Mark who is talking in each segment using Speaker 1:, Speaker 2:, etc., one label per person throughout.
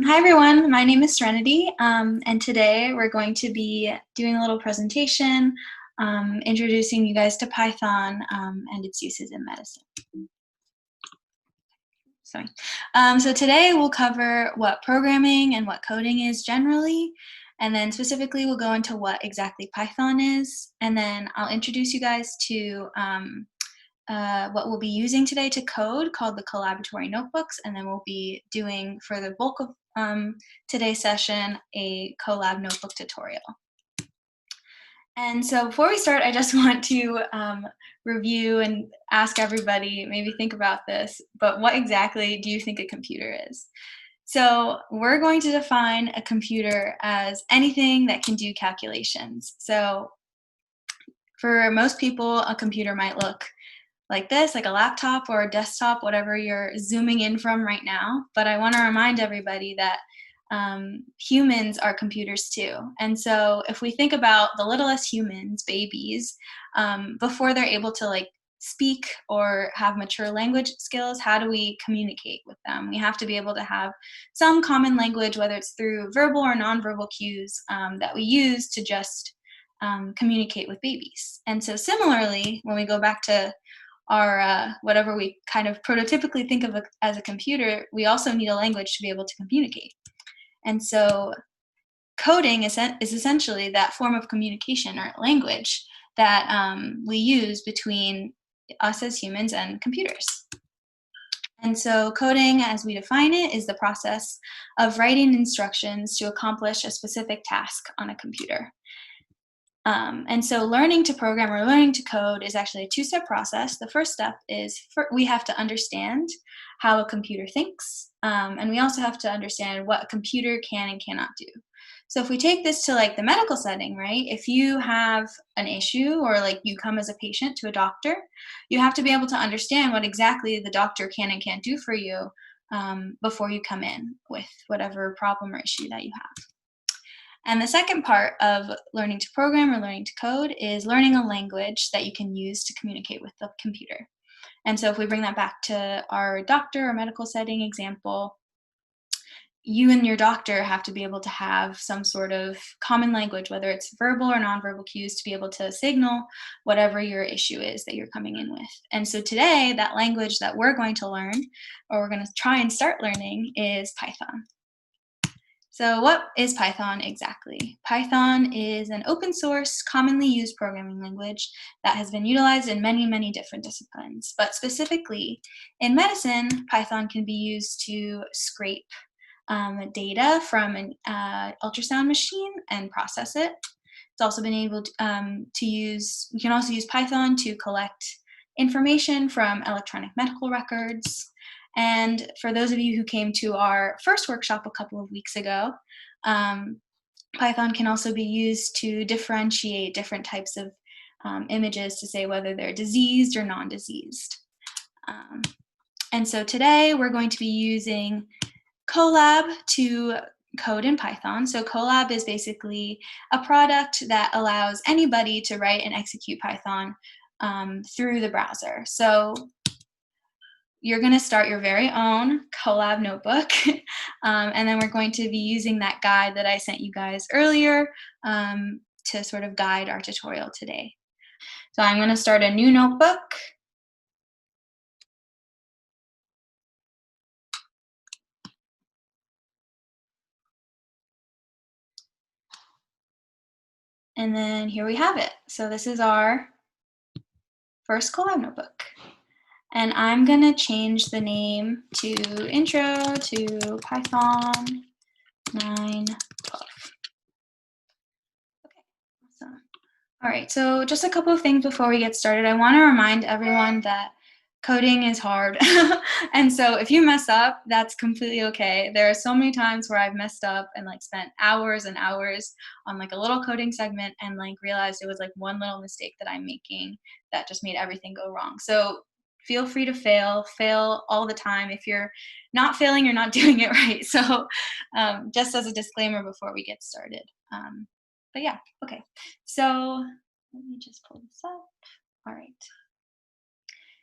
Speaker 1: Hi everyone, my name is Serenity, and today we're going to be doing a little presentation introducing you guys to Python and its uses in medicine. Sorry. So today we'll cover what programming and what coding is generally, and then specifically we'll go into what exactly Python is, and then I'll introduce you guys to what we'll be using today to code called the Colaboratory notebooks, and then we'll be doing, for the bulk of today's session, a Colab notebook tutorial. And so before we start, I just want to review and ask everybody, maybe think about this, but what exactly do you think a computer is? So we're going to define a computer as anything that can do calculations. So for most people, a computer might look like this, like a laptop or a desktop, whatever you're zooming in from right now. But I want to remind everybody that humans are computers too. And so if we think about the littlest humans, babies, before they're able to speak or have mature language skills, how do we communicate with them? We have to be able to have some common language, whether it's through verbal or nonverbal cues that we use to just communicate with babies. And so similarly, when we go back to our whatever we kind of prototypically think of as a computer, we also need a language to be able to communicate. And so coding is essentially that form of communication or language that we use between us as humans and computers. And so coding, as we define it, is the process of writing instructions to accomplish a specific task on a computer. And so learning to program or learning to code is actually a two-step process. The first step is we have to understand how a computer thinks, and we also have to understand what a computer can and cannot do. So if we take this to the medical setting, right? If you have an issue or you come as a patient to a doctor, you have to be able to understand what exactly the doctor can and can't do for you before you come in with whatever problem or issue that you have. And the second part of learning to program or learning to code is learning a language that you can use to communicate with the computer. And so if we bring that back to our doctor or medical setting example, you and your doctor have to be able to have some sort of common language, whether it's verbal or nonverbal cues, to be able to signal whatever your issue is that you're coming in with. And so today, that language that we're going to learn, or we're going to try and start learning, is Python. So what is Python exactly? Python is an open source, commonly used programming language that has been utilized in many, many different disciplines. But specifically in medicine, Python can be used to scrape data from an ultrasound machine and process it. It's also been able to use, you can also use Python to collect information from electronic medical records. And for those of you who came to our first workshop a couple of weeks ago, Python can also be used to differentiate different types of images to say whether they're diseased or non-diseased. And so today we're going to be using Colab to code in Python. So Colab is basically a product that allows anybody to write and execute Python through the browser. So you're going to start your very own Colab notebook, and then we're going to be using that guide that I sent you guys earlier to sort of guide our tutorial today. So I'm going to start a new notebook. And then here we have it. So this is our first Colab notebook. And I'm going to change the name to Intro to Python 9.12. Okay, awesome. All right, so just a couple of things before we get started. I want to remind everyone that coding is hard. And so if you mess up, that's completely okay. There are so many times where I've messed up and spent hours and hours on a little coding segment and realized it was one little mistake that I'm making that just made everything go wrong. So feel free to fail all the time. If you're not failing, you're not doing it right. So just as a disclaimer before we get started. But yeah, okay. So let me just pull this up. All right.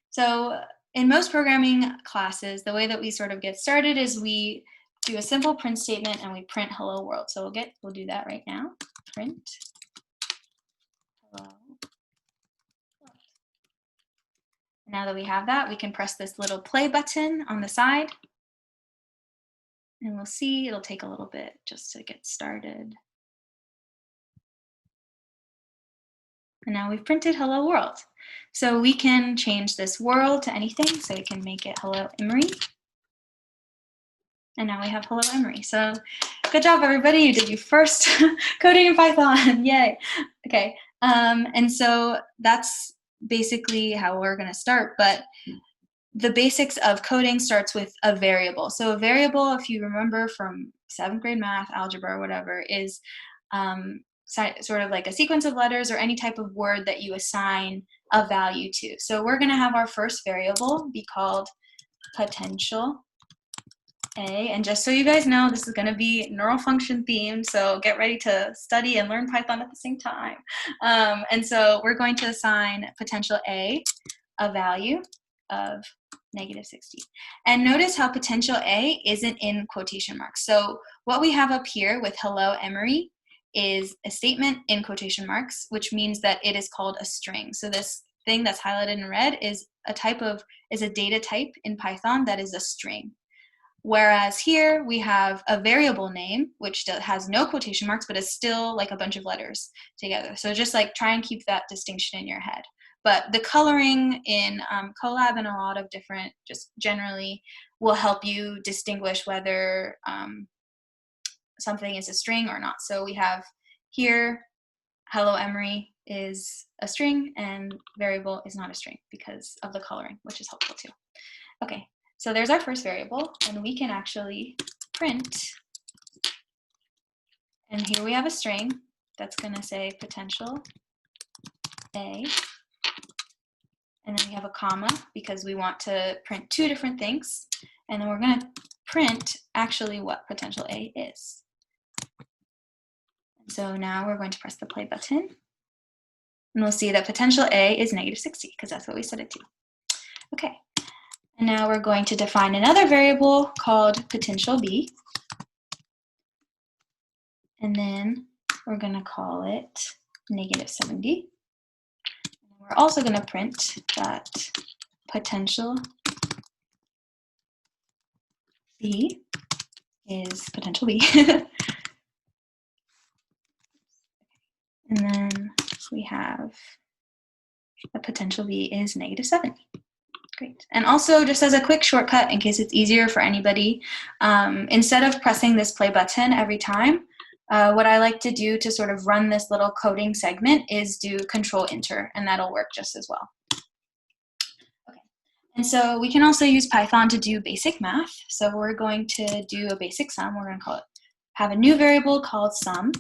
Speaker 1: So in most programming classes, the way that we sort of get started is we do a simple print statement and we print hello world. So we'll do that right now. Print hello world. Now that we have that, we can press this little play button on the side. And we'll see, it'll take a little bit just to get started. And now we've printed hello world. So we can change this world to anything. So we can make it hello Emory. And now we have hello Emory. So good job, everybody. You did your first coding in Python. Yay. Okay. And so that's basically how we're going to start. But the basics of coding starts with a variable. So a variable, if you remember from 7th grade math, algebra, or whatever, is sort of like a sequence of letters or any type of word that you assign a value to. So we're going to have our first variable be called potential A. And just so you guys know, this is going to be neural function themed, so get ready to study and learn Python at the same time. And so we're going to assign potential A a value of -60. And notice how potential A isn't in quotation marks. So what we have up here with hello Emory is a statement in quotation marks, which means that it is called a string. So this thing that's highlighted in red is a data type in Python that is a string. Whereas here we have a variable name, which has no quotation marks, but is still like a bunch of letters together. So just like try and keep that distinction in your head. But the coloring in Colab and a lot of different, just generally, will help you distinguish whether something is a string or not. So we have here, hello Emory is a string and variable is not a string because of the coloring, which is helpful too. Okay, so there's our first variable, and we can actually print, and here we have a string that's going to say potential A, and then we have a comma because we want to print two different things, and then we're going to print actually what potential A is. And so now we're going to press the play button, and we'll see that potential A is -60 because that's what we set it to. Okay, and now we're going to define another variable called potential B, and then we're going to call it -70. We're also going to print that potential B is potential B. And then we have the potential B is -70. Great. And also, just as a quick shortcut, in case it's easier for anybody, instead of pressing this play button every time, what I like to do to sort of run this little coding segment is do Control-Enter, and that'll work just as well. Okay. And so we can also use Python to do basic math. So we're going to do a basic sum. We're going to have a new variable called sum.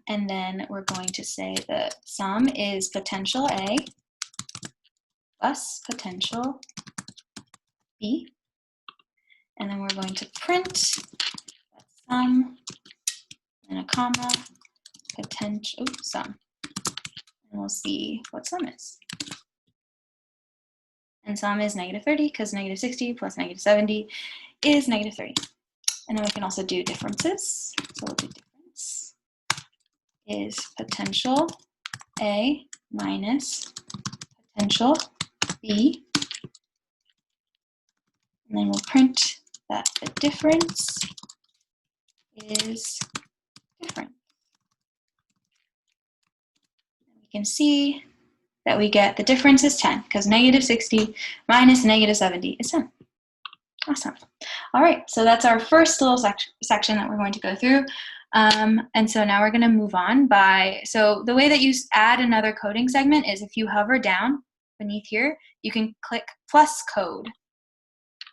Speaker 1: And then we're going to say that sum is potential A plus potential B. And then we're going to print that sum and a comma, potential sum. And we'll see what sum is. And sum is -30 because -60 plus -70 is -30. And then we can also do differences. So we'll do difference is potential A minus potential B. And then we'll print that the difference is different. And we can see that we get the difference is 10 because -60 minus -70 is 10. Awesome. All right, so that's our first little section that we're going to go through. And so now we're going to move on so the way that you add another coding segment is if you hover down beneath here, you can click plus code,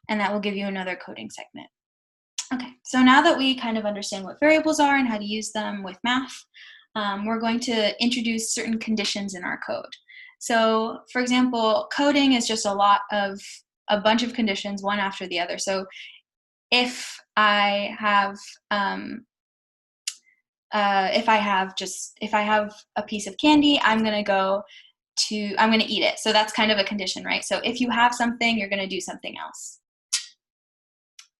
Speaker 1: and that will give you another coding segment. Okay, so now that we kind of understand what variables are and how to use them with math, we're going to introduce certain conditions in our code. So for example, coding is just a bunch of conditions, one after the other. So if I have a piece of candy, I'm going to eat it. So that's kind of a condition, right? So if you have something, you're going to do something else.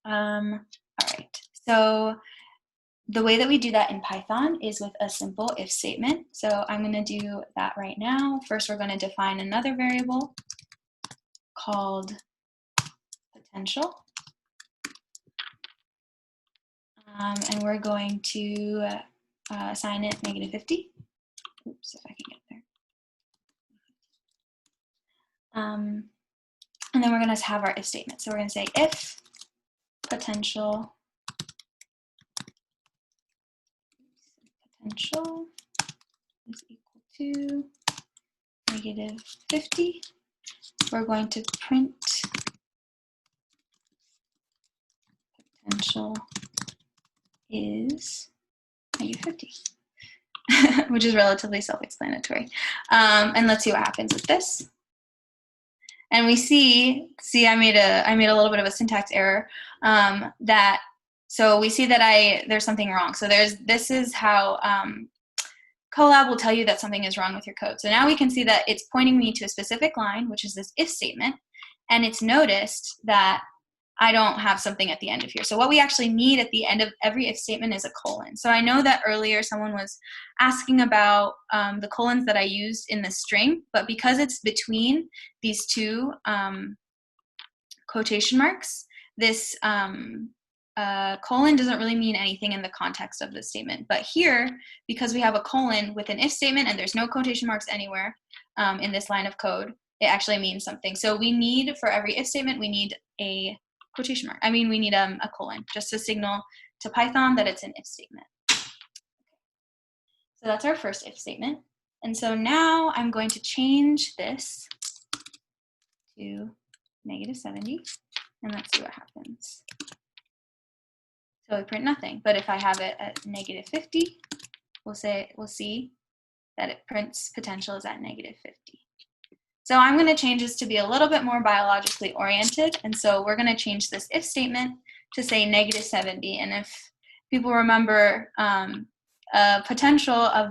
Speaker 1: All right, so the way that we do that in Python is with a simple if statement. So I'm going to do that right now. First, we're going to define another variable called potential. And we're going to assign it -50. Oops, if I can get there. And then we're going to have our if statement. So we're going to say if potential is equal to -50. We're going to print potential is -50, which is relatively self-explanatory. And let's see what happens with this. And we see I made a little bit of a syntax error. So we see that there's something wrong. So this is how Colab will tell you that something is wrong with your code. So now we can see that it's pointing me to a specific line, which is this if statement, and it's noticed that I don't have something at the end of here. So what we actually need at the end of every if statement is a colon. So I know that earlier someone was asking about the colons that I used in the string, but because it's between these two quotation marks, this colon doesn't really mean anything in the context of the statement. But here, because we have a colon with an if statement and there's no quotation marks anywhere in this line of code, it actually means something. So we need, for every if statement, we need a quotation mark. I mean, we need a colon just to signal to Python that it's an if statement. So that's our first if statement. And so now I'm going to change this to -70, and let's see what happens. So we print nothing, but if I have it at -50, we'll see that it prints potential is at -50. So I'm going to change this to be a little bit more biologically oriented, and so we're going to change this if statement to say -70. And if people remember, a potential of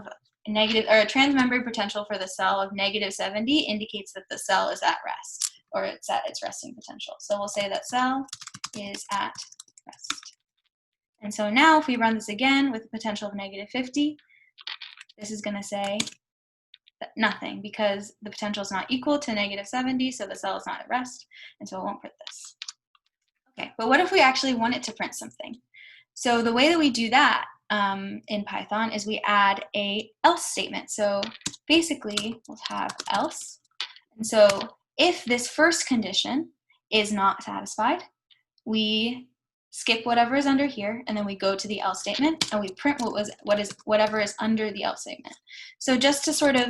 Speaker 1: a transmembrane potential for the cell of -70 indicates that the cell is at rest, or it's at its resting potential. So we'll say that cell is at rest. And so now if we run this again with a potential of -50, this is going to say nothing because the potential is not equal to -70, so the cell is not at rest, and so it won't print this. Okay, but what if we actually want it to print something? So the way that we do that in Python is we add a else statement. So basically we'll have else, and so if this first condition is not satisfied, we skip whatever is under here, and then we go to the else statement and we print whatever is under the else statement. So just to sort of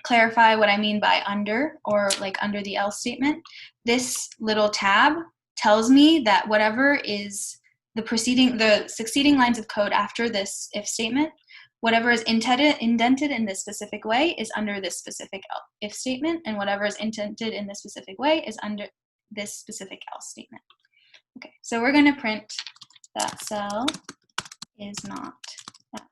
Speaker 1: clarify what I mean by under, or like under the else statement, this little tab tells me that whatever is the succeeding lines of code after this if statement, whatever is indented in this specific way is under this specific if statement, and whatever is indented in this specific way is under this specific else statement. Okay, so we're going to print that cell is not at rest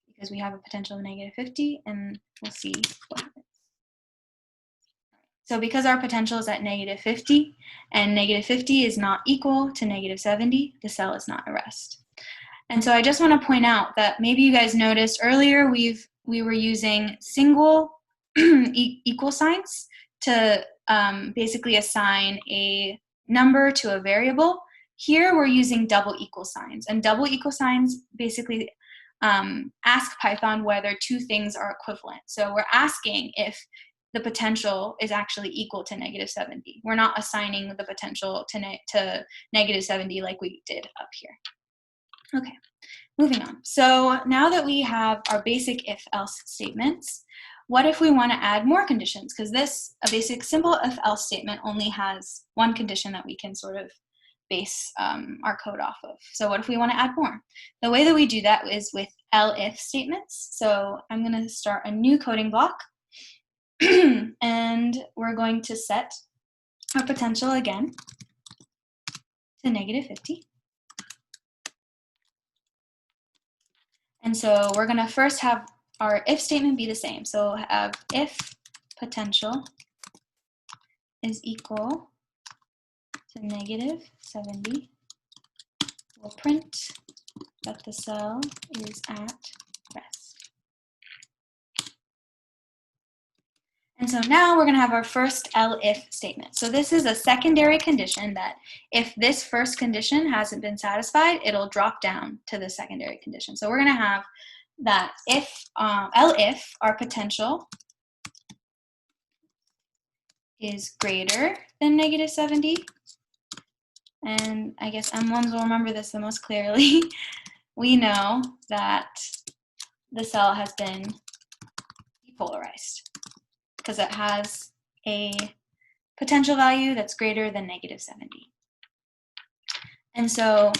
Speaker 1: because we have a potential of -50, and we'll see what happens. So because our potential is at -50, and -50 is not equal to -70, the cell is not at rest. And so I just want to point out that maybe you guys noticed earlier we were using single equal signs to basically assign a number to a variable. Here we're using double equal signs, and double equal signs basically ask Python whether two things are equivalent. So we're asking if the potential is actually equal to -70. We're not assigning the potential to -70 like we did up here. Okay, moving on. So now that we have our basic if-else statements, what if we want to add more conditions? Because a basic simple if-else statement only has one condition that we can sort of base our code off of. So what if we want to add more? The way that we do that is with elif statements. So I'm going to start a new coding block, and we're going to set our potential again to -50. And so we're going to first have our if statement be the same. So we'll have if potential is equal to negative 70, we'll print that the cell is at rest. And so now we're going to have our first elif statement. So this is a secondary condition that if this first condition hasn't been satisfied, it'll drop down to the secondary condition. So we're going to have that if elif, our potential, is greater than negative 70, and I guess M1s will remember this the most clearly, we know that the cell has been depolarized because it has a potential value that's greater than negative 70. And so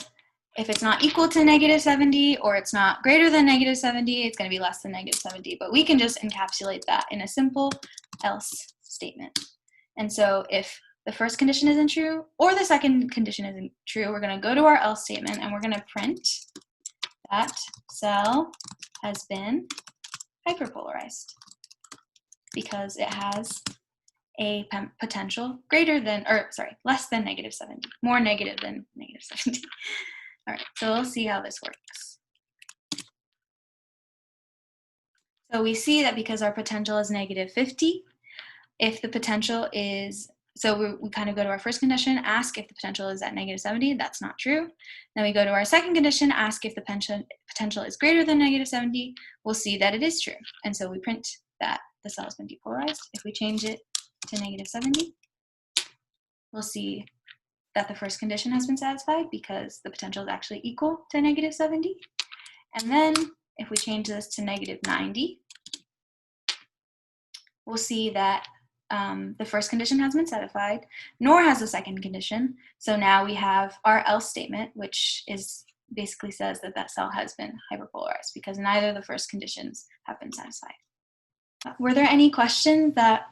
Speaker 1: if it's not equal to negative 70 or it's not greater than negative 70, it's going to be less than negative 70. But we can just encapsulate that in a simple else statement. And so if the first condition isn't true or the second condition isn't true, we're going to go to our else statement and we're going to print that cell has been hyperpolarized because it has a potential greater than, or sorry, less than negative 70, more negative than negative 70. All right, so we'll see how this works. So we see that because our potential is negative 50, if the potential is, so we kind of go to our first condition, ask if the potential is at negative 70, that's not true. Then we go to our second condition, ask if the potential is greater than negative 70, we'll see that it is true. And so we print that the cell has been depolarized. If we change it to negative 70, we'll see that the first condition has been satisfied because the potential is actually equal to negative 70. And then if we change this to negative 90, we'll see that the first condition has been satisfied, nor has the second condition. So now we have our else statement, which is basically says that that cell has been hyperpolarized because neither of the first conditions have been satisfied. Were there any questions that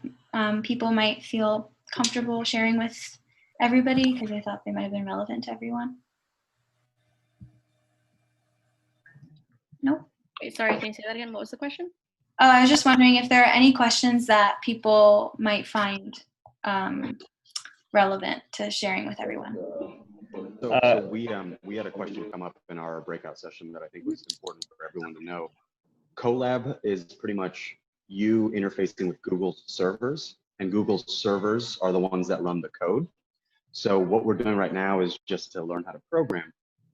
Speaker 1: people might feel comfortable sharing with everybody because I thought they might have been relevant to everyone? Nope.
Speaker 2: Wait, sorry, can you say that again? What was the question?
Speaker 1: I was just wondering if there are any questions that people might find relevant to sharing with everyone.
Speaker 3: So we had a question come up in our breakout session that I think was important for everyone to know. Colab is pretty much you interfacing with Google's servers, and Google's servers are the ones that run the code. So what we're doing right now is just to learn how to program.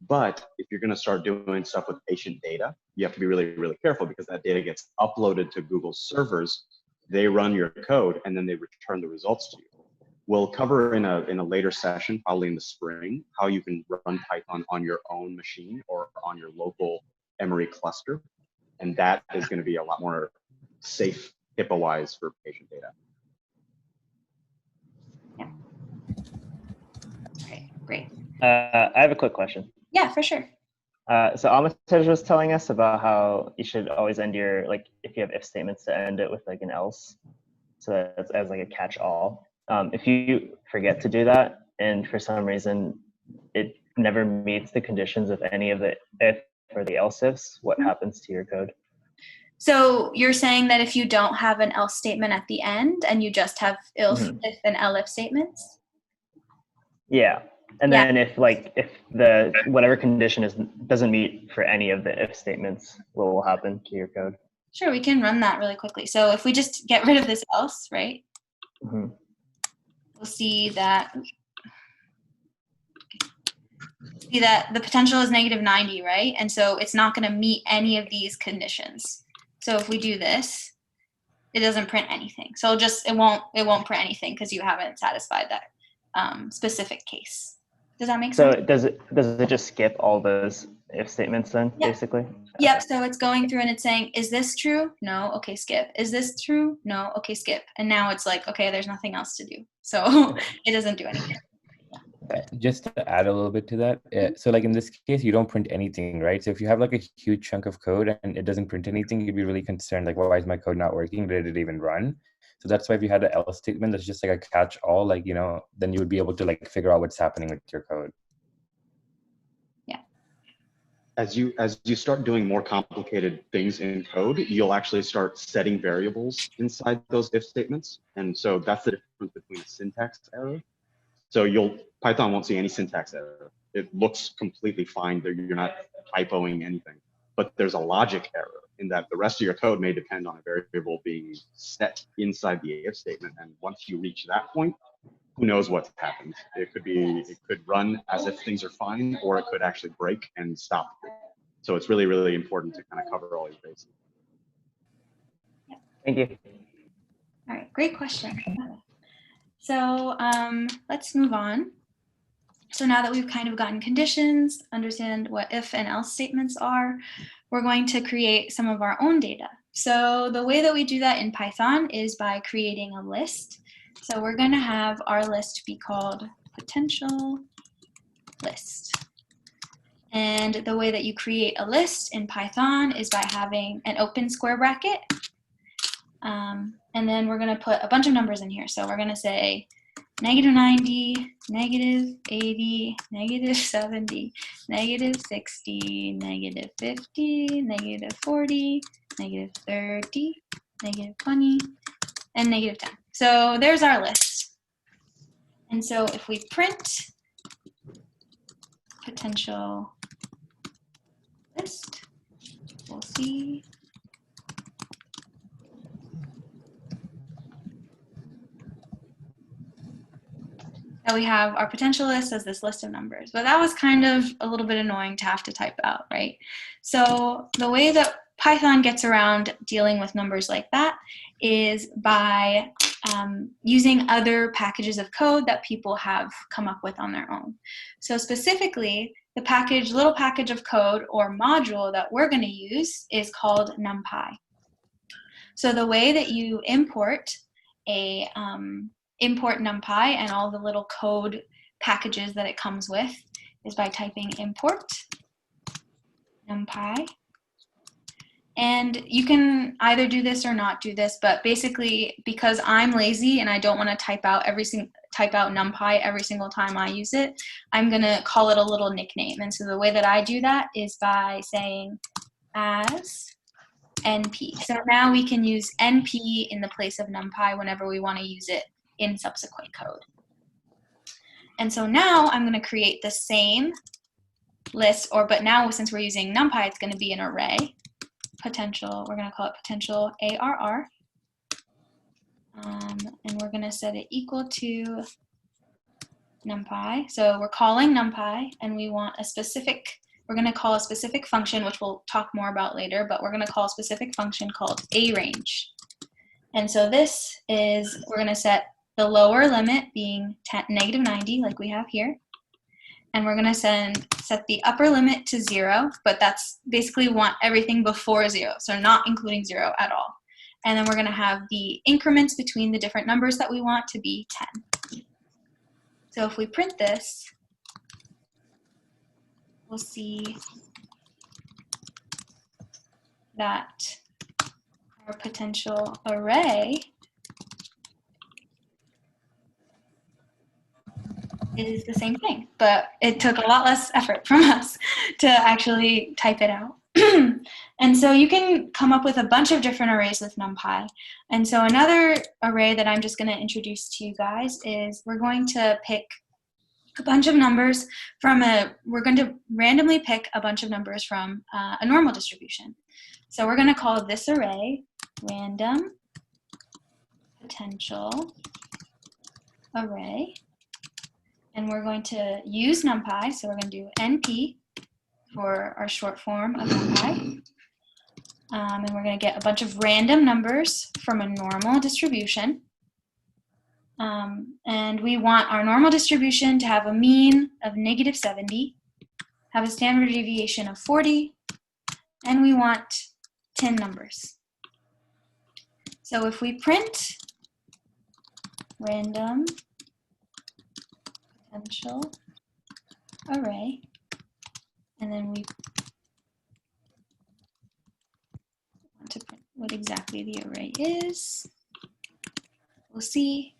Speaker 3: But if you're going to start doing stuff with patient data, you have to be really, really careful because that data gets uploaded to Google's servers. They run your code and then they return the results to you. We'll cover in a later session, probably in the spring, how you can run Python on your own machine or on your local Emory cluster. And that is going to be a lot more safe HIPAA-wise for patient data.
Speaker 1: Yeah. Okay, great.
Speaker 4: I have a quick question.
Speaker 1: Yeah, for sure.
Speaker 4: So Amitej was telling us about how you should always end your, like, if you have if statements, to end it with like an else. So that's as like a catch-all. If you forget to do that, and for some reason it never meets the conditions of any of the if or the else ifs, what happens to your code?
Speaker 1: So you're saying that if you don't have an else statement at the end and you just have if and elif statements?
Speaker 4: Yeah. And then if the whatever condition doesn't meet for any of the if statements, what will happen to your code?
Speaker 1: Sure, we can run that really quickly. So if we just get rid of this else, right? We'll see that the potential is negative 90, right? And so it's not going to meet any of these conditions. So if we do this, it doesn't print anything. So it won't print anything because you haven't satisfied that specific case. Does that make sense?
Speaker 4: So does it just skip all those if statements then, basically?
Speaker 1: Yep, so it's going through and it's saying, is this true? No, okay, skip. Is this true? No, okay, skip. And now it's like, okay, there's nothing else to do. So it doesn't do anything.
Speaker 5: Just to add a little bit to that, so like in this case, you don't print anything, right? So if you have like a huge chunk of code and it doesn't print anything, you'd be really concerned, like, well, why is my code not working? Did it even run? So that's why if you had an else statement that's just like a catch-all, like, you know, then you would be able to like figure out what's happening with your code.
Speaker 1: Yeah.
Speaker 3: As you start doing more complicated things in code, you'll actually start setting variables inside those if statements. And so that's the difference between a syntax error. So Python won't see any syntax error. It looks completely fine. You're not typoing anything. But there's a logic error in that the rest of your code may depend on a variable being set inside the if statement. And once you reach that point, who knows what's happened? It could run as if things are fine, or it could actually break and stop. So it's really, really important to kind of cover all your bases.
Speaker 4: Thank you.
Speaker 1: All right, great question. So let's move on. So now that we've kind of gotten conditions, understand what if and else statements are, we're going to create some of our own data. So the way that we do that in Python is by creating a list. So we're going to have our list be called potential list. And the way that you create a list in Python is by having an open square bracket. And then we're going to put a bunch of numbers in here. So we're going to say -90, -80, -70, -60, -50, -40, -30, -20, and -10. So there's our list. And so if we print potential list, we'll see that we have our potential list as this list of numbers. But that was kind of a little bit annoying to have to type out, right? So the way that Python gets around dealing with numbers like that is by using other packages of code that people have come up with on their own. So specifically, the little package of code or module that we're going to use is called NumPy. So the way that you import NumPy and all the little code packages that it comes with is by typing import NumPy. And you can either do this or not do this, but basically because I'm lazy and I don't want to type out NumPy every single time I use it, I'm going to call it a little nickname. And so the way that I do that is by saying as NP. So now we can use NP in the place of NumPy whenever we want to use it in subsequent code. And so now I'm going to create the same list, but now since we're using NumPy, it's going to be an array. We're going to call it potential ARR. And we're going to set it equal to NumPy. So we're calling NumPy, and we're going to call a specific function, which we'll talk more about later, but we're going to call a specific function called arange. And so we're going to set the lower limit being -90, like we have here. And we're going to set the upper limit to 0, but that's basically want everything before 0, so not including 0 at all. And then we're going to have the increments between the different numbers that we want to be 10. So if we print this, we'll see that our potential array is the same thing, but it took a lot less effort from us to actually type it out. And so you can come up with a bunch of different arrays with NumPy. And so another array that I'm just going to introduce to you guys is we're going to pick a bunch of numbers we're going to randomly pick a bunch of numbers from a normal distribution. So we're going to call this array random potential array. And we're going to use NumPy, so we're going to do NP for our short form of NumPy. And we're going to get a bunch of random numbers from a normal distribution. And we want our normal distribution to have a mean of -70, have a standard deviation of 40, and we want 10 numbers. So if we print random potential array, and then we want to print what exactly the array is, we'll see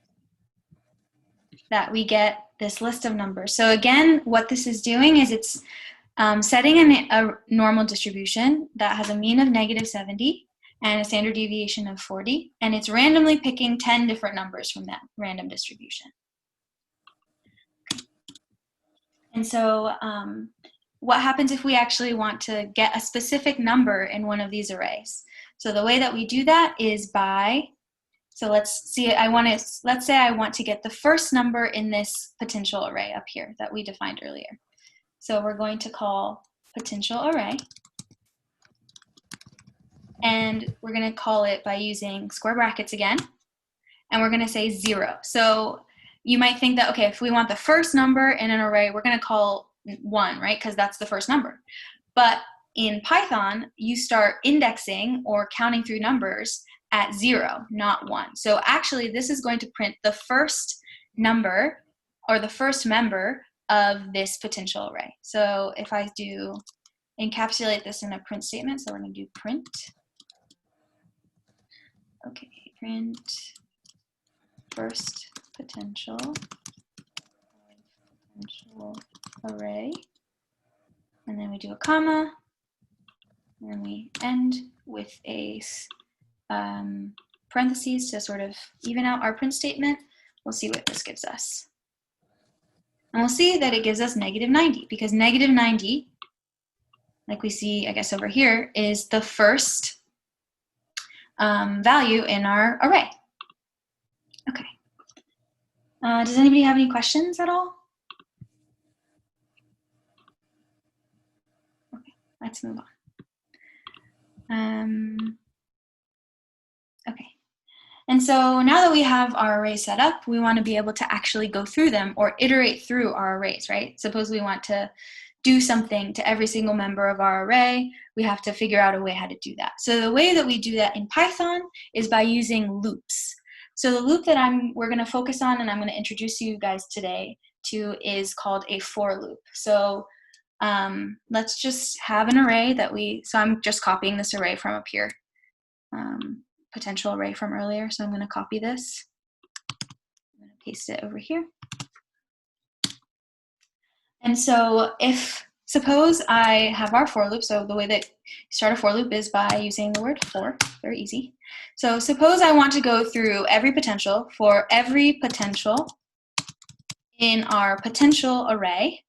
Speaker 1: that we get this list of numbers. So again, what this is doing is it's setting a normal distribution that has a mean of -70 and a standard deviation of 40, and it's randomly picking 10 different numbers from that random distribution. And so what happens if we actually want to get a specific number in one of these arrays? So the way that we do that is by, so let's see, let's say I want to get the first number in this potential array up here that we defined earlier. So we're going to call potential array. And we're going to call it by using square brackets again. And we're going to say 0. So you might think that, okay, if we want the first number in an array, we're going to call 1, right? Because that's the first number. But in Python, you start indexing or counting through numbers at 0, not 1. So actually, this is going to print the first number or the first member of this potential array. So if I do encapsulate this in a print statement, so we're going to do print. Okay, print first potential array, and then we do a comma, and then we end with a parentheses to sort of even out our print statement. We'll see what this gives us. And we'll see that it gives us -90, because -90, like we see, I guess over here, is the first value in our array. Okay. Does anybody have any questions at all? Okay, let's move on. Okay. And so now that we have our array set up, we want to be able to actually go through them or iterate through our arrays, right? Suppose we want to do something to every single member of our array, we have to figure out a way how to do that. So the way that we do that in Python is by using loops. So the loop that we're going to focus on and I'm going to introduce you guys today to is called a for loop. So let's just have an array that so I'm just copying this array from up here, potential array from earlier. So I'm going to copy this. I'm going to paste it over here. And so suppose I have our for loop, so the way that you start a for loop is by using the word for, very easy. So suppose I want to go through every potential for every potential in our potential array.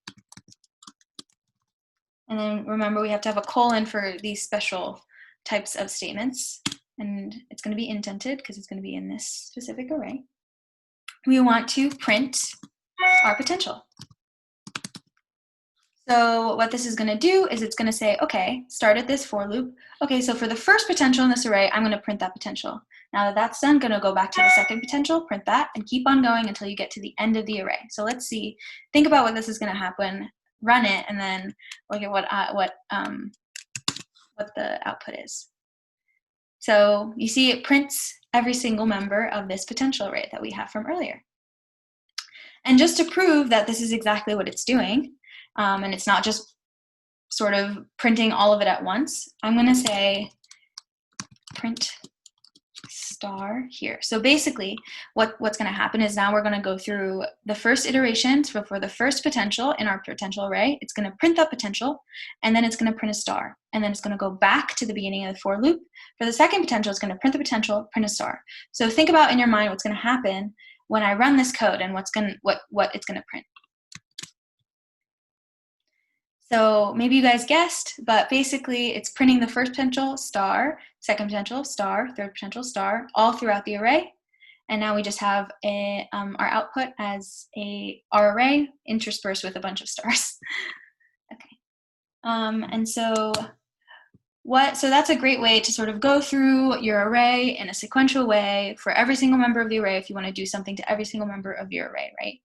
Speaker 1: And then remember, we have to have a colon for these special types of statements. And it's going to be indented because it's going to be in this specific array. We want to print our potential. So what this is going to do is it's going to say, okay, start at this for loop. Okay, so for the first potential in this array, I'm going to print that potential. Now that that's done, I'm going to go back to the second potential, print that, and keep on going until you get to the end of the array. So let's see, think about what this is going to happen, run it, and then look at what the output is. So you see it prints every single member of this potential array that we have from earlier. And just to prove that this is exactly what it's doing, and it's not just sort of printing all of it at once, I'm going to say print star here. So basically what's going to happen is now we're going to go through the first iteration for the first potential in our potential array. It's going to print that potential, and then it's going to print a star, and then it's going to go back to the beginning of the for loop. For the second potential, it's going to print the potential, print a star. So think about in your mind what's going to happen when I run this code and what it's going to print. So maybe you guys guessed, but basically it's printing the first potential star, second potential star, third potential star, all throughout the array. And now we just have our output as our array interspersed with a bunch of stars. Okay. And so that's a great way to sort of go through your array in a sequential way for every single member of the array if you want to do something to every single member of your array, right?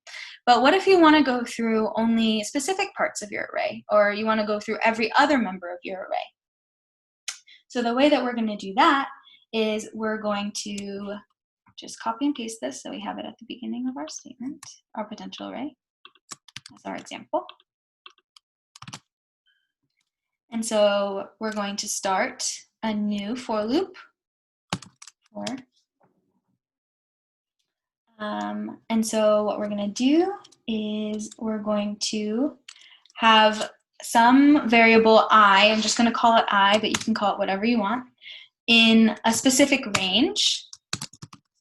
Speaker 1: But what if you want to go through only specific parts of your array, or you want to go through every other member of your array? So the way that we're going to do that is we're going to just copy and paste this so we have it at the beginning of our statement, our potential array, as our example. And so we're going to start a new for loop. And so what we're going to do is we're going to have some variable I, I'm just going to call it I, but you can call it whatever you want, in a specific range.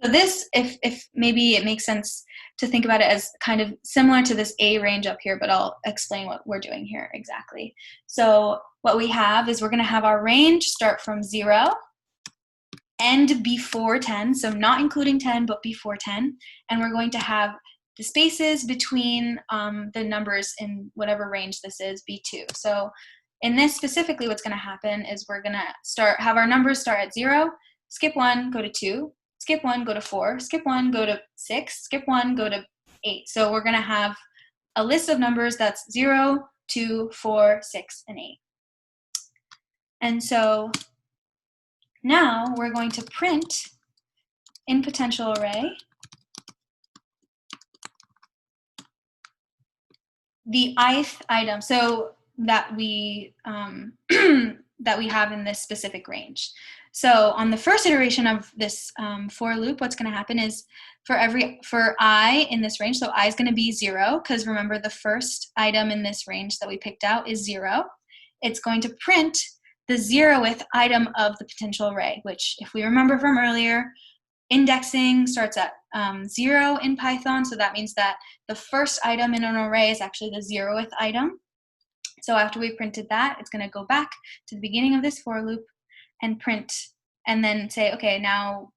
Speaker 1: So this, if maybe it makes sense to think about it as kind of similar to this A range up here, but I'll explain what we're doing here exactly. So what we have is we're going to have our range start from 0, end before 10, so not including 10, but before 10, and we're going to have the spaces between the numbers in whatever range this is be 2. So in this specifically, what's going to happen is we're going to have our numbers start at 0, skip 1, go to 2, skip 1, go to 4, skip 1, go to 6, skip 1, go to 8. So we're going to have a list of numbers that's 0, 2, 4, 6, and 8. And so now we're going to print in potential array the ith item, so that we that we have in this specific range. So on the first iteration of this for loop, what's going to happen is for I in this range, so I is going to be 0, because remember the first item in this range that we picked out is 0. It's going to print the 0th item of the potential array, which if we remember from earlier, indexing starts at 0 in Python, so that means that the first item in an array is actually the 0th item. So after we printed that, it's going to go back to the beginning of this for loop and print, and then say, okay, now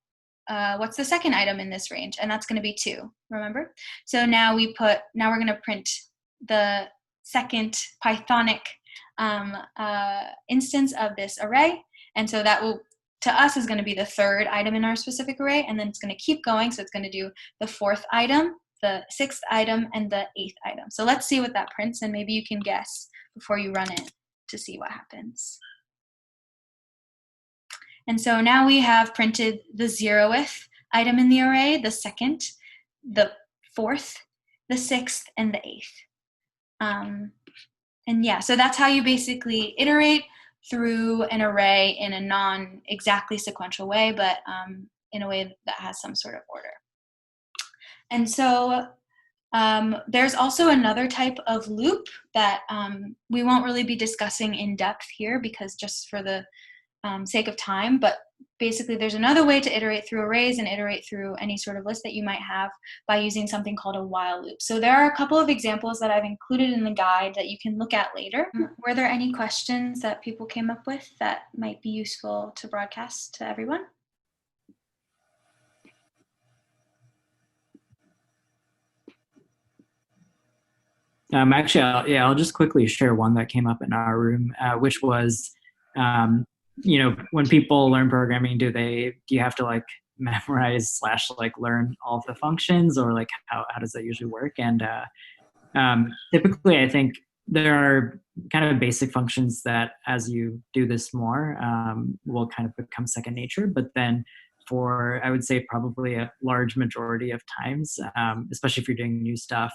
Speaker 1: what's the second item in this range? And that's going to be 2, remember? So now we're going to print the second Pythonic instance of this array, and so that will, to us, is going to be the third item in our specific array, and then it's going to keep going, so it's going to do the 4th item, the 6th item, and the 8th item. So let's see what that prints, and maybe you can guess before you run it to see what happens. And so now we have printed the 0th item in the array, the 2nd, the 4th, the 6th, and the 8th. And yeah, so that's how you basically iterate through an array in a non-exactly sequential way, but in a way that has some sort of order. And so there's also another type of loop that we won't really be discussing in depth here, because just for the sake of time, but basically there's another way to iterate through arrays and iterate through any sort of list that you might have by using something called a while loop. So there are a couple of examples that I've included in the guide that you can look at later. Were there any questions that people came up with that might be useful to broadcast to everyone?
Speaker 6: Actually, I'll just quickly share one that came up in our room, which was, when people learn programming, do you have to like memorize / like learn all of the functions, or like how does that usually work? And typically, I think there are kind of basic functions that, as you do this more, will kind of become second nature. But then I would say probably a large majority of times, especially if you're doing new stuff,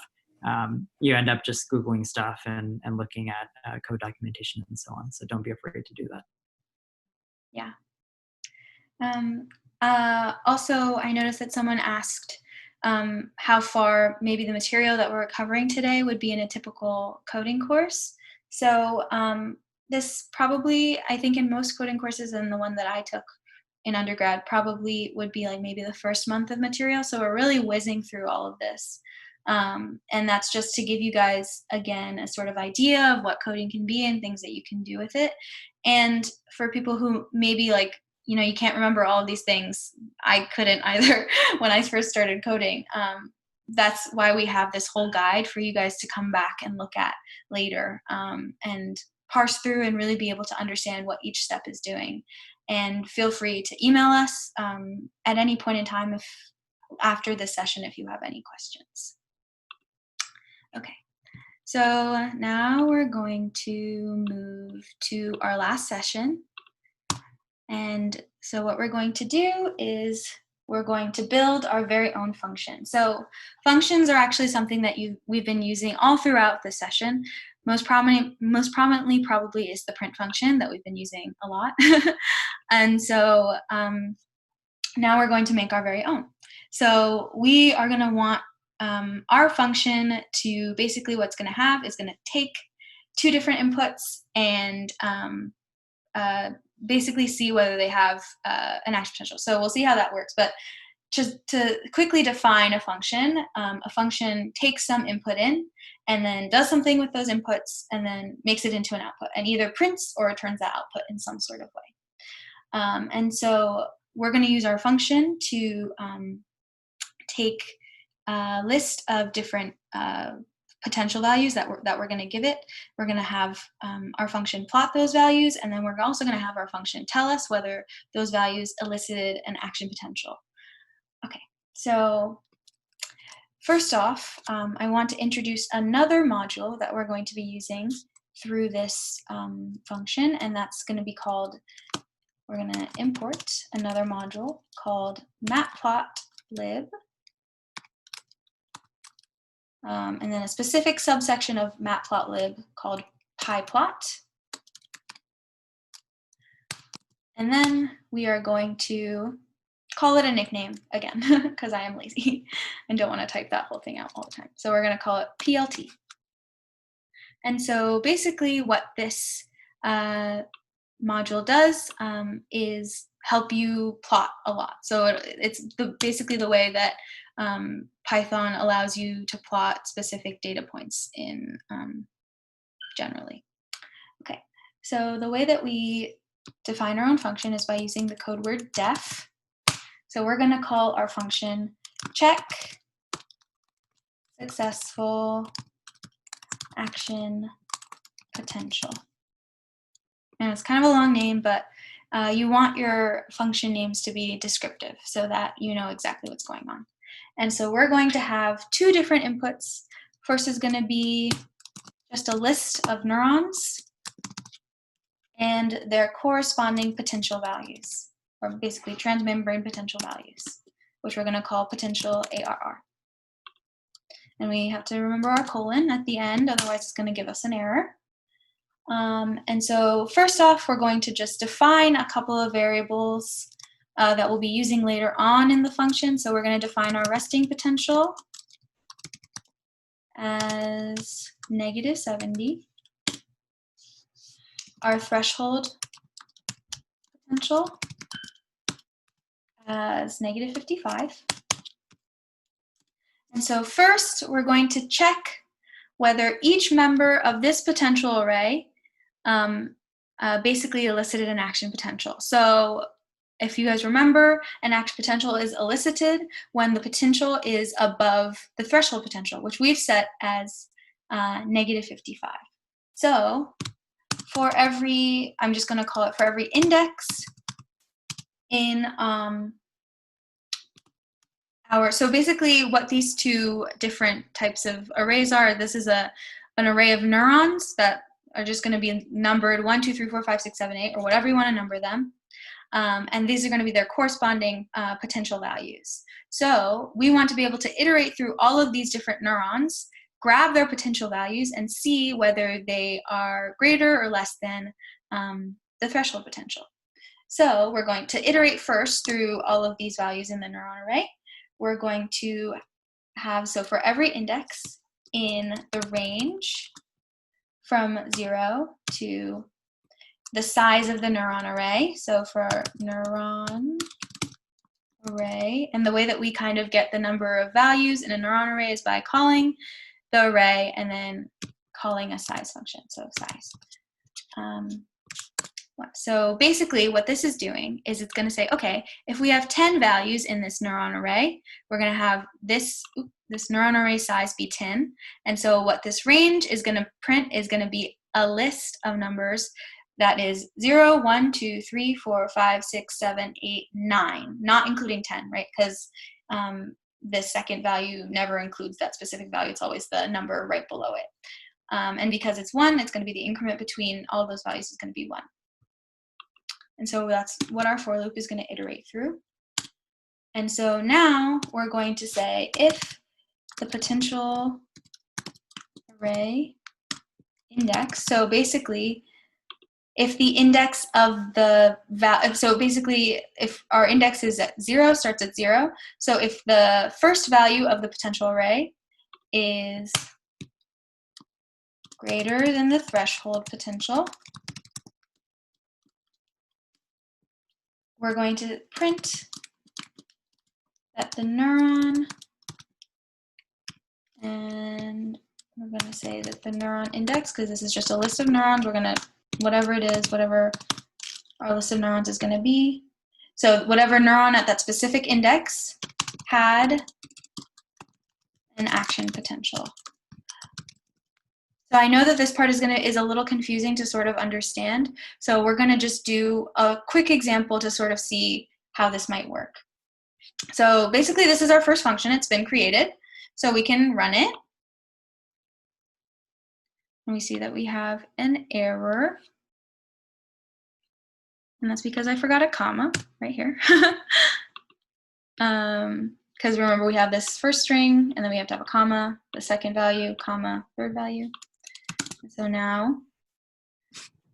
Speaker 6: you end up just Googling stuff and looking at code documentation and so on. So don't be afraid to do that.
Speaker 1: Yeah. Also, I noticed that someone asked how far maybe the material that we're covering today would be in a typical coding course. So this probably, I think in most coding courses, and the one that I took in undergrad, probably would be like maybe the first month of material. So we're really whizzing through all of this. And that's just to give you guys, again, a sort of idea of what coding can be and things that you can do with it. And for people who maybe like, you can't remember all of these things, I couldn't either when I first started coding. That's why we have this whole guide for you guys to come back and look at later and parse through and really be able to understand what each step is doing. And feel free to email us at any point in time after this session if you have any questions. Okay, so now we're going to move to our last session. And so what we're going to do is we're going to build our very own function. So functions are actually something that we've been using all throughout the session. Most prominently probably is the print function that we've been using a lot. And so now we're going to make our very own. So we are going to want our function to basically what's going to have is going to take two different inputs and basically see whether they have an action potential. So we'll see how that works. But just to quickly define a function takes some input in and then does something with those inputs and then makes it into an output and either prints or returns that output in some sort of way. And so we're going to use our function to take a list of different potential values that we're going to give it. We're going to have our function plot those values, and then we're also going to have our function tell us whether those values elicited an action potential. Okay, so first off, I want to introduce another module that we're going to be using through this function, and that's going to be called, we're going to import another module called matplotlib. And then a specific subsection of matplotlib called pyplot. And then we are going to call it a nickname again, because I am lazy and don't want to type that whole thing out all the time. So we're going to call it PLT. And so basically what this module does is help you plot a lot. So it's basically the way that Python allows you to plot specific data points in generally. Okay, so the way that we define our own function is by using the code word def. So we're going to call our function check successful action potential. And it's kind of a long name, but you want your function names to be descriptive so that you know exactly what's going on. And so we're going to have two different inputs. First is going to be just a list of neurons and their corresponding potential values, or basically transmembrane potential values, which we're going to call potential ARR. And we have to remember our colon at the end, otherwise it's going to give us an error. And so first off, we're going to just define a couple of variables that we'll be using later on in the function. So we're going to define our resting potential as -70, our threshold potential as -55. And so first, we're going to check whether each member of this potential array basically elicited an action potential. So if you guys remember, an action potential is elicited when the potential is above the threshold potential, which we've set as -55. So for every, I'm just going to call it for every index in so basically what these two different types of arrays are, this is an array of neurons that are just going to be numbered 1, 2, 3, 4, 5, 6, 7, 8, or whatever you want to number them. And these are going to be their corresponding potential values. So we want to be able to iterate through all of these different neurons, grab their potential values, and see whether they are greater or less than the threshold potential. So we're going to iterate first through all of these values in the neuron array. We're going to have, so for every index in the range from 0 to the size of the neuron array. So for neuron array, and the way that we kind of get the number of values in a neuron array is by calling the array and then calling a size function, so size. So basically what this is doing is it's going to say, okay, if we have 10 values in this neuron array, we're going to have this neuron array size be 10. And so what this range is going to print is going to be a list of numbers that is 0, 1, 2, 3, 4, 5, 6, 7, 8, 9, not including 10, right? Because the second value never includes that specific value. It's always the number right below it. And because it's 1, it's going to be the increment between all those values is going to be 1. And so that's what our for loop is going to iterate through. And so now we're going to say if the potential array index, so basically if the index of the so basically if our index is at 0, starts at 0, so if the first value of the potential array is greater than the threshold potential, we're going to print at the neuron, and we're going to say that the neuron index, because this is just a list of neurons, we're going to, whatever it is, whatever our list of neurons is going to be. So whatever neuron at that specific index had an action potential. So I know that this part is a little confusing to sort of understand. So we're going to just do a quick example to sort of see how this might work. So basically this is our first function. It's been created. So we can run it. And we see that we have an error. And that's because I forgot a comma right here. Because remember, we have this first string, and then we have to have a comma, the second value, comma, third value. So now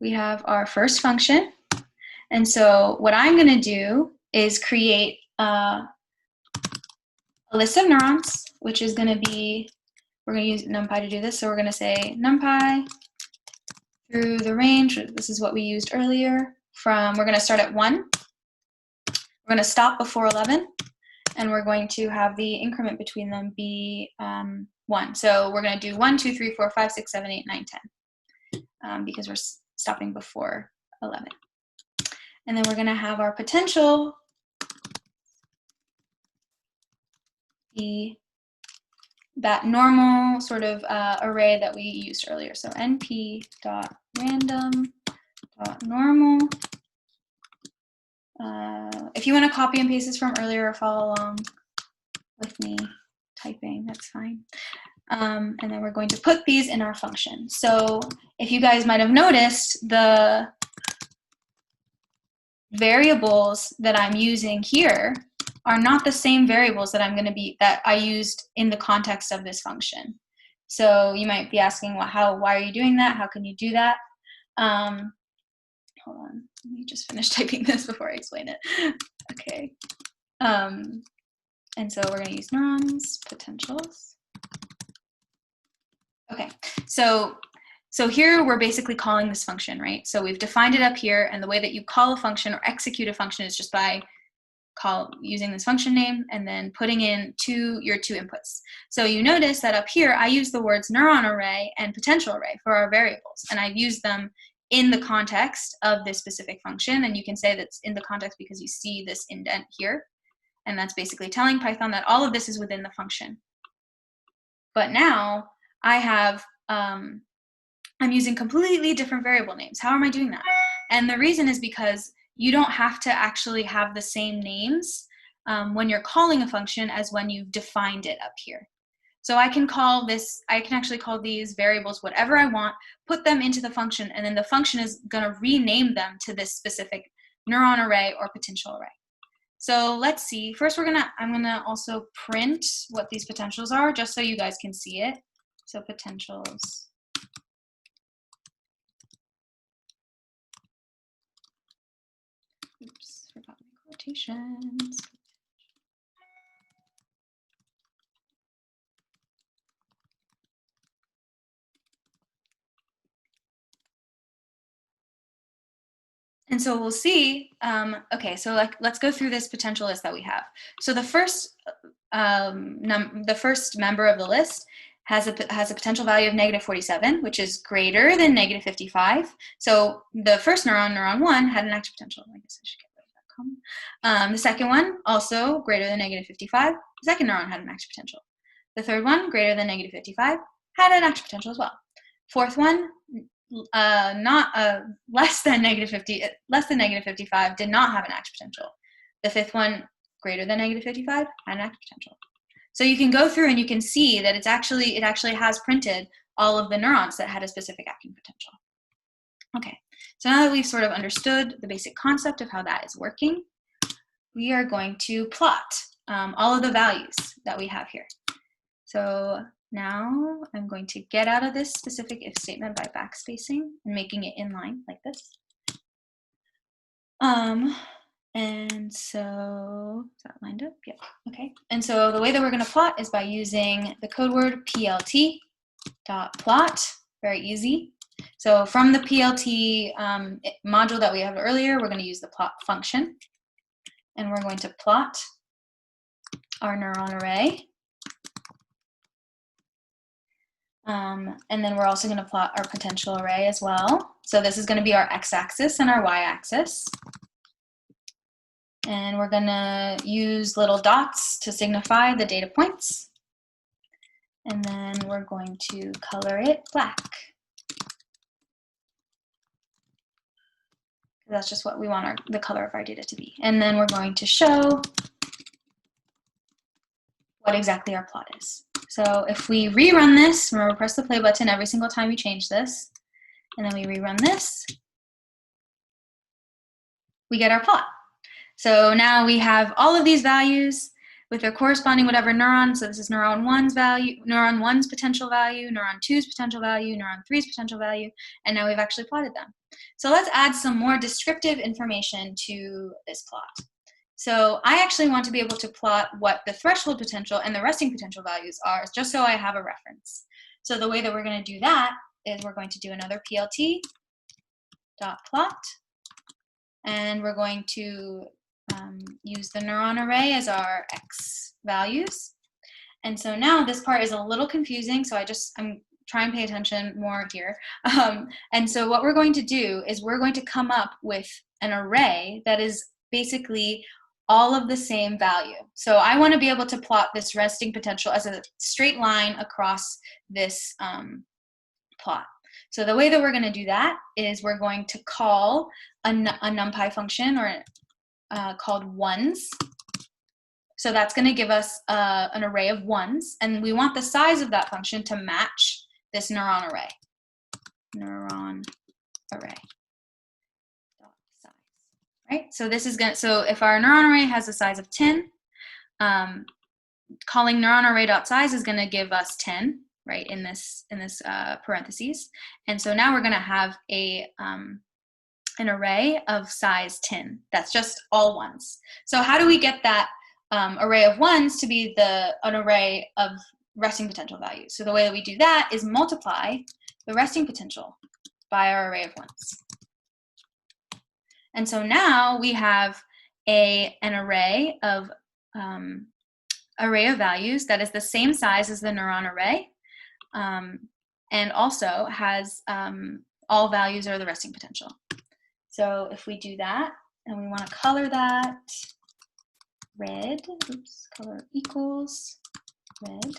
Speaker 1: we have our first function. And so what I'm going to do is create a list of neurons, which is going to be, we're going to use NumPy to do this. So we're going to say NumPy through the range. This is what we used earlier. We're going to start at 1. We're going to stop before 11. And we're going to have the increment between them be 1. So we're going to do 1, 2, 3, 4, 5, 6, 7, 8, 9, 10, because we're stopping before 11. And then we're going to have our potential be that normal sort of array that we used earlier. So np.random.normal. If you want to copy and paste this from earlier or follow along with me typing, that's fine. And then we're going to put these in our function. So if you guys might have noticed, the variables that I'm using here are not the same variables that I used in the context of this function. So you might be asking, well, why are you doing that? How can you do that? Hold on, let me just finish typing this before I explain it. Okay. And so we're going to use neurons, potentials. Okay, so here we're basically calling this function, right? So we've defined it up here, and the way that you call a function or execute a function is just by using this function name and then putting in your two inputs. So you notice that up here I use the words neuron array and potential array for our variables, and I've used them in the context of this specific function, and you can say that's in the context because you see this indent here, and that's basically telling Python that all of this is within the function. But now I have, I'm using completely different variable names. How am I doing that? And the reason is because you don't have to actually have the same names when you're calling a function as when you've defined it up here. So I can actually call these variables whatever I want, put them into the function, and then the function is going to rename them to this specific neuron array or potential array. So let's see. First, I'm gonna also print what these potentials are, just so you guys can see it. So potentials. Oops, forgot my quotations. And so we'll see, okay, so let's go through this potential list that we have. So the first member of the list has a potential value of -47, which is greater than -55. So the first neuron 1, had an active potential. I guess I should get rid of that comma. The second one, also greater than -55. The second neuron had an active potential. The third one, greater than -55, had an active potential as well. Fourth one, less than -55, did not have an active potential. The fifth one, greater than -55, had an active potential. So you can go through and you can see that it actually has printed all of the neurons that had a specific acting potential. Okay, so now that we've sort of understood the basic concept of how that is working, we are going to plot all of the values that we have here. So now I'm going to get out of this specific if statement by backspacing and making it inline like this. And so, is that lined up? Yeah, okay. And so the way that we're gonna plot is by using the code word plt.plot, very easy. So from the plt module that we have earlier, we're gonna use the plot function. And we're going to plot our neuron array. And then we're also going to plot our potential array as well. So this is going to be our x-axis and our y-axis. And we're going to use little dots to signify the data points. And then we're going to color it black. That's just what we want the color of our data to be. And then we're going to show what exactly our plot is. So if we rerun this, remember, press the play button every single time we change this, and then we rerun this, we get our plot. So now we have all of these values with their corresponding whatever neuron. So this is neuron 1's value, neuron 1's potential value, neuron 2's potential value, neuron 3's potential value, and now we've actually plotted them. So let's add some more descriptive information to this plot. So I actually want to be able to plot what the threshold potential and the resting potential values are, just so I have a reference. So the way that we're going to do that is we're going to do another plt.plot, and we're going to use the neuron array as our x values. And so now this part is a little confusing, so I'm trying to pay attention more here. And so what we're going to do is we're going to come up with an array that is basically all of the same value. So I want to be able to plot this resting potential as a straight line across this plot. So the way that we're going to do that is we're going to call a NumPy function, or called ones. So that's going to give us an array of ones, and we want the size of that function to match this neuron array. Neuron array. Right? So this is going. So if our neuron array has a size of 10, calling neuron array.size is going to give us 10, right? In this parentheses, and so now we're going to have an array of size 10. That's just all ones. So how do we get that array of ones to be an array of resting potential values? So the way that we do that is multiply the resting potential by our array of ones. And so now we have an array of values that is the same size as the neuron array, and also has all values are the resting potential. So if we do that, and we want to color that red, color equals red,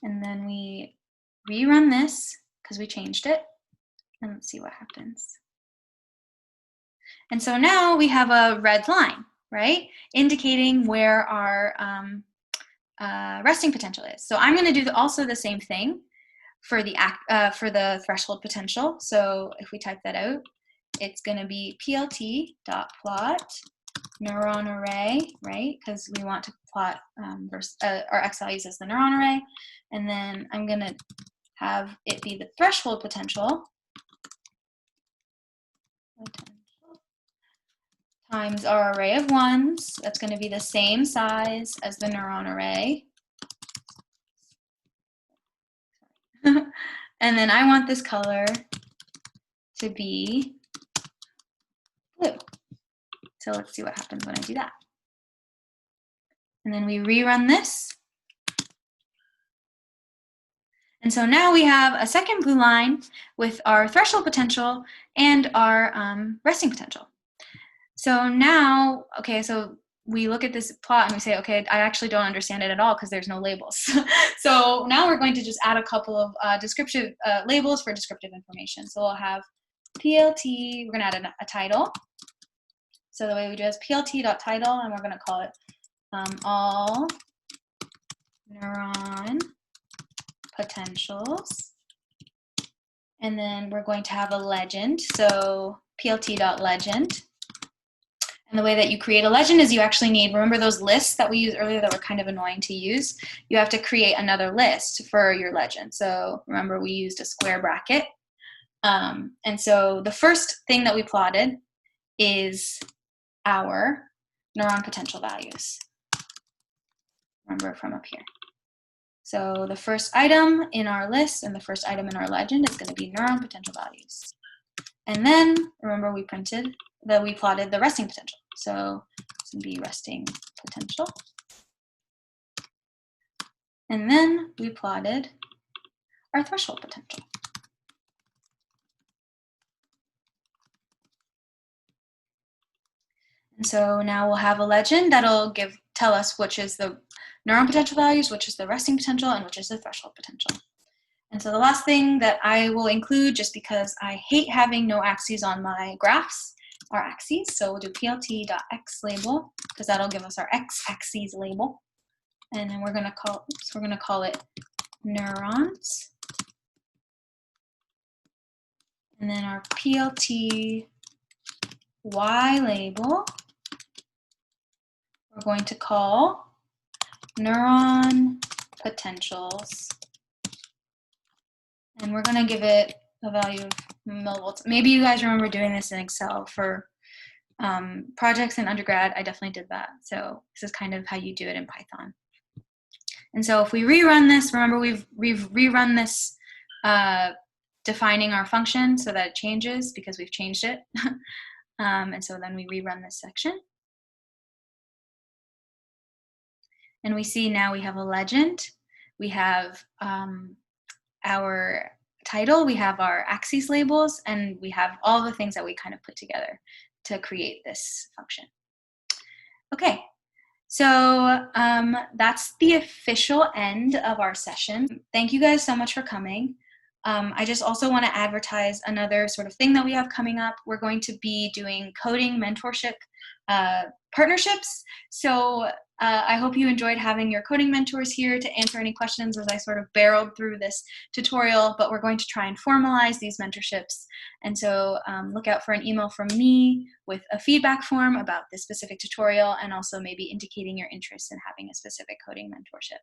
Speaker 1: and then we rerun this because we changed it, and let's see what happens. And so now we have a red line, right, indicating where our resting potential is. So I'm going to do also the same thing for the threshold potential. So if we type that out, it's going to be plt.plot neuron array, right? Because we want to plot our x values as the neuron array, and then I'm going to have it be the threshold potential times our array of ones. That's going to be the same size as the neuron array. And then I want this color to be blue. So let's see what happens when I do that. And then we rerun this. And so now we have a second blue line with our threshold potential and our resting potential. So now, okay, so we look at this plot and we say, okay, I actually don't understand it at all because there's no labels. So now we're going to just add a couple of descriptive labels for descriptive information. So we'll have PLT, we're going to add a title. So the way we do it is plt.title, and we're going to call it all neuron potentials. And then we're going to have a legend, so plt.legend. And the way that you create a legend is you actually need, remember those lists that we used earlier that were kind of annoying to use? You have to create another list for your legend. So remember, we used a square bracket. And so the first thing that we plotted is our neuron potential values. Remember from up here. So the first item in our list and the first item in our legend is going to be neuron potential values. And then, remember, we plotted the resting potential. So it's going to be resting potential. And then we plotted our threshold potential. And so now we'll have a legend that'll tell us which is the neuron potential values, which is the resting potential, and which is the threshold potential. And so the last thing that I will include, just because I hate having no axes on my graphs, are axes. So we'll do plt.x label, because that'll give us our x-axis label. And then we're going to call it neurons. And then our plt y label, we're going to call neuron potentials. And we're going to give it a value of millivolts. Maybe you guys remember doing this in Excel for projects in undergrad. I definitely did that. So this is kind of how you do it in Python. And so if we rerun this, remember we've rerun this defining our function so that it changes because we've changed it. And so then we rerun this section. And we see now we have a legend. We have our title, we have our axes labels, and we have all the things that we kind of put together to create this function. Okay, so that's the official end of our session. Thank you guys so much for coming. I just also want to advertise another sort of thing that we have coming up. We're going to be doing coding mentorship partnerships. So I hope you enjoyed having your coding mentors here to answer any questions as I sort of barreled through this tutorial, but we're going to try and formalize these mentorships. And so look out for an email from me with a feedback form about this specific tutorial and also maybe indicating your interest in having a specific coding mentorship.